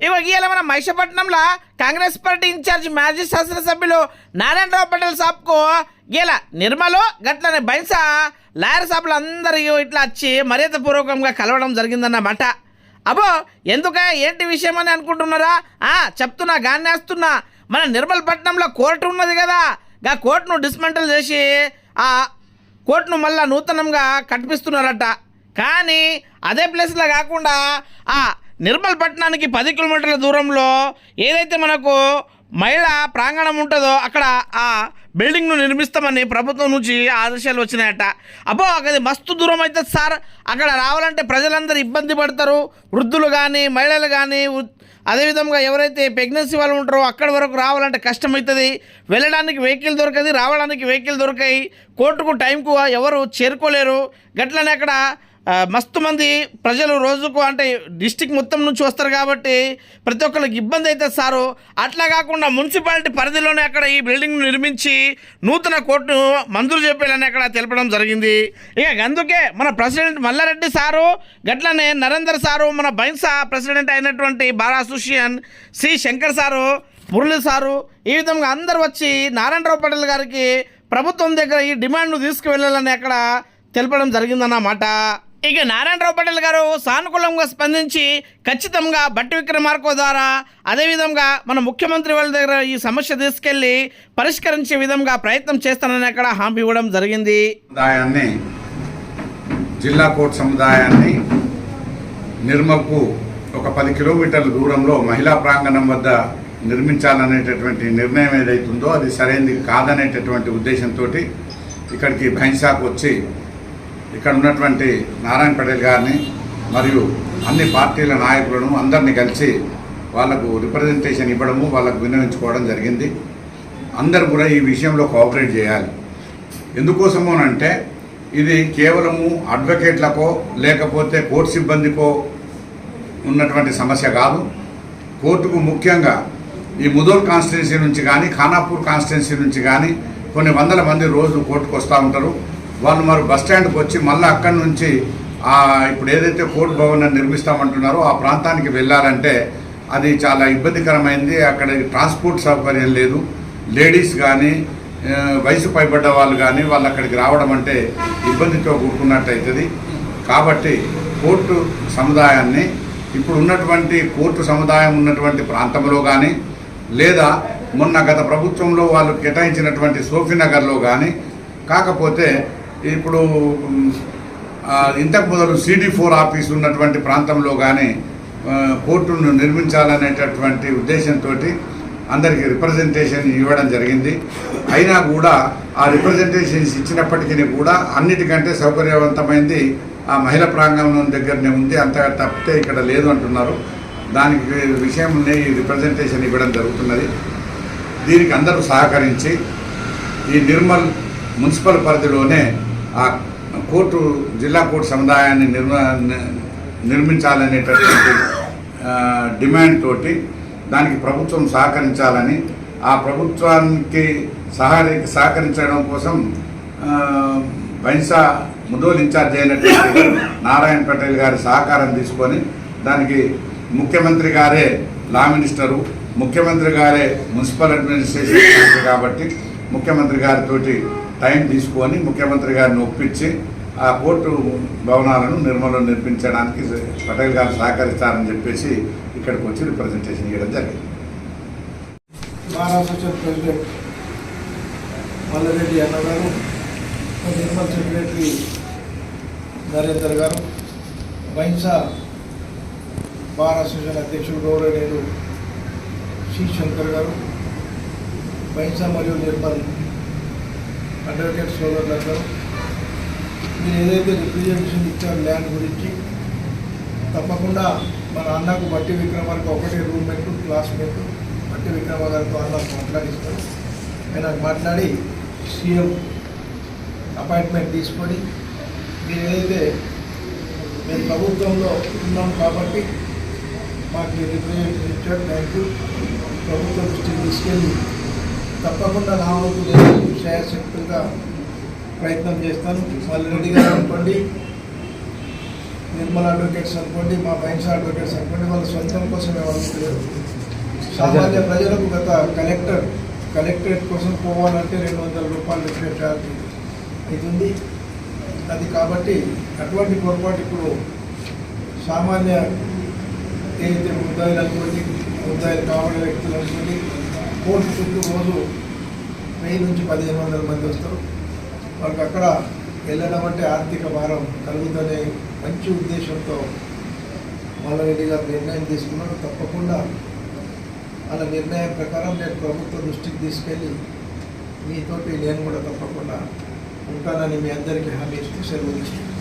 ఇగో ఇవాళ మన మహిషపట్నంలో Congress party incharge మాజీ శాసనసభ్యులు నారాయణరావు పటేల్ సాబ్కు ఇలా నిర్మలో గట్లనే బైన్సా లాయర్ సాబులు అందరూ ఇట్లా వచ్చి మర్యాదపూర్వకంగా కలవడం జరిగిందన్నమాట. అబ్బో ఎందుకే ఏంటి విషయం అని అనుకుంటున్నారా? చెప్తున్నా గాన్నేస్తున్నా. మన నిర్మల్ పట్టణంలో కోర్టు ఉన్నది కదా, ఆ కోర్టును డిస్మెంటల్ చేసి ఆ కోర్టును మళ్ళీ నూతనంగా కట్టిస్తున్నారట. కానీ అదే ప్లేస్లో కాకుండా ఆ నిర్మల్ పట్టణానికి 10 కిలోమీటర్ల దూరంలో ఏదైతే మనకు మహిళా ప్రాంగణం ఉంటుందో అక్కడ ఆ బిల్డింగ్ను నిర్మిస్తామని ప్రభుత్వం నుంచి ఆదేశాలు వచ్చినాయట. అబ్బో అది మస్తు దూరం అవుతుంది సార్. అక్కడ రావాలంటే ప్రజలందరూ ఇబ్బంది పడతారు. వృద్ధులు కానీ మహిళలు కానీ అదేవిధంగా ఎవరైతే ప్రెగ్నెన్సీ వాళ్ళు ఉంటారో అక్కడి వరకు రావాలంటే కష్టమవుతుంది. వెళ్ళడానికి వెహికల్ దొరకదు, రావడానికి వెహికల్ దొరకాయి. కోర్టుకు టైంకు ఎవరు చేరుకోలేరు. గట్లనే అక్కడ మస్తు మంది ప్రజలు రోజుకు అంటే డిస్టిక్ మొత్తం నుంచి వస్తారు కాబట్టి ప్రతి ఒక్కరికి ఇబ్బంది అవుతుంది సారు. అట్లా కాకుండా మున్సిపాలిటీ పరిధిలోనే అక్కడ ఈ బిల్డింగ్ను నిర్మించి నూతన కోర్టును మంజూరు చేయాలని అక్కడ తెలపడం జరిగింది. ఇక అందుకే మన ప్రెసిడెంట్ మల్లారెడ్డి సారు గట్లనే నరేందర్ సారు, మన బైన్సా ప్రెసిడెంట్ అయినటువంటి bar association C Shankar sir, Murali sir, ఈ విధంగా అందరు వచ్చి నారాయణరావు పటేల్ గారికి ప్రభుత్వం దగ్గర ఈ డిమాండ్ను తీసుకువెళ్ళాలని అక్కడ తెలపడం జరిగిందన్నమాట. ఇక నారాయణరావు పటేల్ గారు సానుకూలంగా స్పందించి ఖచ్చితంగా బట్టి విక్రమార్క ద్వారా అదేవిధంగా మన ముఖ్యమంత్రి వాళ్ళ దగ్గర ఈ సమస్య తీసుకెళ్లి పరిష్కరించే విధంగా ప్రయత్నం చేస్తానని అక్కడ హామీ ఇవ్వడం జరిగింది. జిల్లా కోర్టు సముదాయాన్ని నిర్మల్కు ఒక 10 కిలోమీటర్ల దూరంలో మహిళా ప్రాంగణం వద్ద నిర్మించాలనేటటువంటి నిర్ణయం ఏదైతుందో అది సరైనది కాదనేటటువంటి ఉద్దేశంతో ఇక్కడికి బైన్సాకు వచ్చి ఇక్కడ ఉన్నటువంటి నారాయణ పటేల్ గారిని మరియు అన్ని పార్టీల నాయకులను అందరినీ కలిసి వాళ్లకు రిప్రజెంటేషన్ ఇవ్వడము, వాళ్ళకు విన్నవించుకోవడం జరిగింది. అందరూ కూడా ఈ విషయంలో కోఆపరేట్ చేయాలి. ఎందుకోసము అంటే ఇది కేవలము అడ్వకేట్లకో లేకపోతే కోర్టు సిబ్బందికో ఉన్నటువంటి సమస్య కాదు. కోర్టుకు ముఖ్యంగా ఈ ముదోల్ కాన్స్టిట్యున్సీ నుంచి కానీ ఖానాపూర్ కాన్స్టిట్యున్సీ నుంచి కానీ కొన్ని వందల మంది రోజు కోర్టుకు వస్తూ ఉంటారు. వాళ్ళు మరి బస్టాండ్కి వచ్చి మళ్ళీ అక్కడి నుంచి ఇప్పుడు ఏదైతే కోర్టు భవన్ నిర్మిస్తామంటున్నారో ఆ ప్రాంతానికి వెళ్ళాలంటే అది చాలా ఇబ్బందికరమైంది. అక్కడ ట్రాన్స్పోర్ట్ సౌకర్యం లేదు. లేడీస్ కానీ వయసు పైబడ్డ వాళ్ళు కానీ వాళ్ళు అక్కడికి రావడం అంటే ఇబ్బందితో కూడుకున్నట్టు అవుతుంది. కాబట్టి కోర్టు సముదాయాన్ని ఇప్పుడు ఉన్నటువంటి కోర్టు సముదాయం ఉన్నటువంటి ప్రాంతంలో కానీ లేదా మొన్న గత ప్రభుత్వంలో వాళ్ళు కేటాయించినటువంటి సోఫీనగర్లో కానీ కాకపోతే ఇప్పుడు ఇంతకు మొదలు CD4 ఆఫీస్ ఉన్నటువంటి ప్రాంతంలో కానీ కోర్టును నిర్మించాలనేటటువంటి ఉద్దేశంతో అందరికీ రిప్రజెంటేషన్ ఇవ్వడం జరిగింది. అయినా కూడా ఆ రిప్రజెంటేషన్స్ ఇచ్చినప్పటికీ కూడా అన్నిటికంటే సౌకర్యవంతమైంది ఆ మహిళా ప్రాంగణం దగ్గరనే ఉంది, అంత తప్పితే ఇక్కడ లేదు అంటున్నారు. దానికి విషయంలో ఈ రిప్రజెంటేషన్ ఇవ్వడం జరుగుతున్నది. దీనికి అందరూ సహకరించి ఈ నిర్మల్ మున్సిపల్ పరిధిలోనే ఆ కోర్టు జిల్లా కోర్టు సముదాయాన్ని నిర్మించాలనేటటువంటి డిమాండ్ తోటి దానికి ప్రభుత్వం సహకరించాలని, ఆ ప్రభుత్వానికి సహకరించడం కోసం బైన్సా ముదోల్ ఇన్ఛార్జ్ అయినటువంటి నారాయణ పటేల్ గారి సహకారం తీసుకొని దానికి ముఖ్యమంత్రి గారే లా మినిస్టరు, ముఖ్యమంత్రి గారే మున్సిపల్ అడ్మినిస్ట్రేషన్ కాబట్టి ముఖ్యమంత్రి గారితో టైం తీసుకొని ముఖ్యమంత్రి గారిని ఒప్పించి ఆ కోర్టు భవనాలను నిర్మల్లో నిర్మించడానికి పటేల్ గారు సహకరిస్తారని చెప్పేసి ఇక్కడికి వచ్చి రిప్రజెంటేషన్ ఇవ్వడం జరిగింది. బార్ అసోసియేషన్ ప్రెసిడెంట్ మల్లారెడ్డి అన్న గారు, నిర్మల్ సెక్రటరీ నరేందర్ గారు, బైన్సా బార్ అసోసియేషన్ అధ్యక్షుడు గౌరవనీయులు సి శంకర్ గారు, బైన్సా మరియు నిర్మల్ అడ్వకేట్ సోదరులందరూ మీరు ఏదైతే రిప్రజెంటేషన్ ఇచ్చారో ల్యాండ్ గురించి తప్పకుండా మన అన్నకు బట్టి విక్రమార్క ఒకటే రూమ్మేట్ క్లాస్మేట్ బట్టి విక్రమ గారితో అన్న మాట్లాడిస్తారు. ఆయన మాట్లాడి సీఎం అపాయింట్మెంట్ తీసుకొని మీరు ఏదైతే మేము ప్రభుత్వంలో ఉన్నాం కాబట్టి మాకు రిప్రజెంటేషన్ ఇచ్చాడు, థ్యాంక్ యూ. ప్రభుత్వం దృష్టికి తీసుకెళ్ళి తప్పకుండా నా వంతు నేను శాయశక్తులుగా ప్రయత్నం చేస్తాను. మల్లారెడ్డి గారు అనుకోండి, నిర్మల అడ్వకేట్స్ అనుకోండి, మా బైన్సా అడ్వకేట్స్ అనుకోండి, వాళ్ళ సొంతం కోసం ఏమనుకోలేదు. సామాన్య ప్రజలకు గత కలెక్టరేట్ కోసం పోవాలంటే 200 రూపాయలు ఎక్కువ ఛార్జ్ అవుతుంది. అది కాబట్టి అటువంటి పొరపాటు ఇప్పుడు సామాన్య ఏదైతే ముద్దాయిలు అనుకోండి, ముద్దాయిలు కావాలని వ్యక్తులు అనుకోండి, కోర్టు చుట్టూ రోజు 1000 నుంచి 1500 మంది వస్తారు. వాళ్ళకి అక్కడ వెళ్ళడం అంటే ఆర్థిక భారం కలుగుతుందనే మంచి ఉద్దేశంతో మల్లారెడ్డి గారు నిర్ణయం తీసుకున్నారు. తప్పకుండా వాళ్ళ నిర్ణయం ప్రకారం నేను ప్రభుత్వ దృష్టికి తీసుకెళ్ళి మీతోటి నేను కూడా తప్పకుండా ఉంటానని మీ అందరికీ హామీ ఇస్తూ సెలవు తీసుకుంటాను.